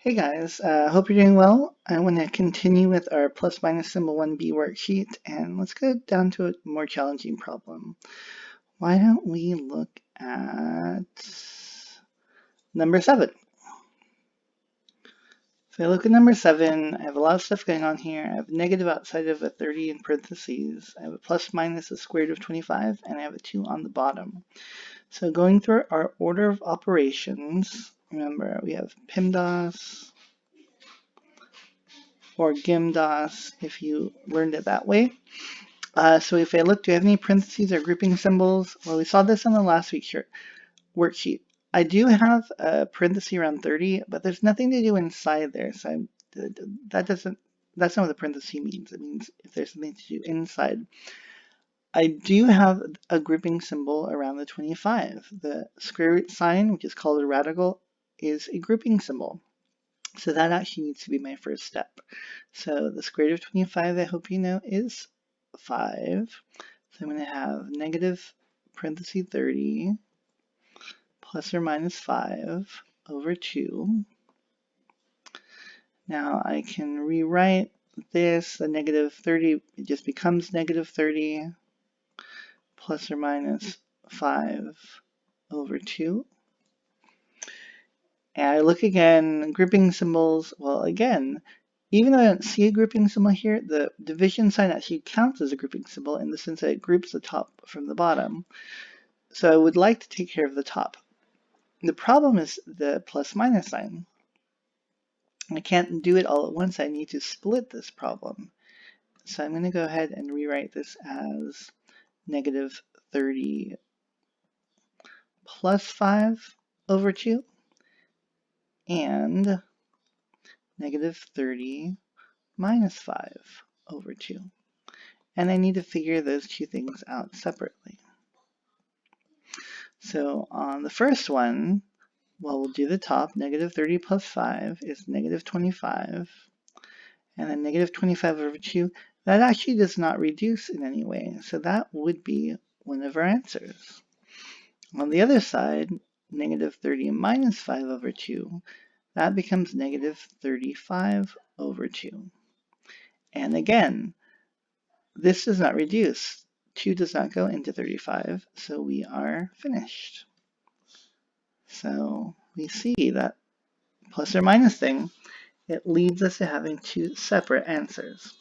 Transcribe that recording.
Hey guys, hope you're doing well. I want to continue with our plus minus symbol 1b worksheet, and let's go down to a more challenging problem. Why don't we look at number 7? So I look at number 7, I have a lot of stuff going on here. I have a negative outside of a 30 in parentheses. I have a plus minus a square root of 25, and I have a 2 on the bottom. So going through our order of operations, remember we have PIMDAS, or GIMDAS if you learned it that way. So if I look, do I have any parentheses or grouping symbols? Well, we saw this on the last week's worksheet. I do have a parenthesis around 30, but there's nothing to do inside there. So that's not what the parenthesis means. It means if there's something to do inside. I do have a grouping symbol around the 25. The square root sign, which is called a radical, is a grouping symbol. So that actually needs to be my first step. So the square root of 25, I hope you know, is 5. So I'm going to have negative parenthesis 30 plus or minus 5 over 2. Now I can rewrite this, the negative 30, it just becomes negative 30 plus or minus 5 over 2. And I look again, grouping symbols, well again, even though I don't see a grouping symbol here, the division sign actually counts as a grouping symbol in the sense that it groups the top from the bottom. So I would like to take care of the top. The problem is the plus minus sign. I can't do it all at once. I need to split this problem. So I'm going to go ahead and rewrite this as negative 30 plus 5 over 2 and negative 30 minus 5 over 2. And I need to figure those two things out separately. So on the first one, well, we'll do the top. Negative 30 plus 5 is negative 25. And then negative 25 over 2, that actually does not reduce in any way. So that would be one of our answers. On the other side, negative 30 minus 5 over 2, that becomes negative 35 over 2. And again, this does not reduce. 2 does not go into 35, so we are finished. So we see that plus or minus thing, it leads us to having two separate answers.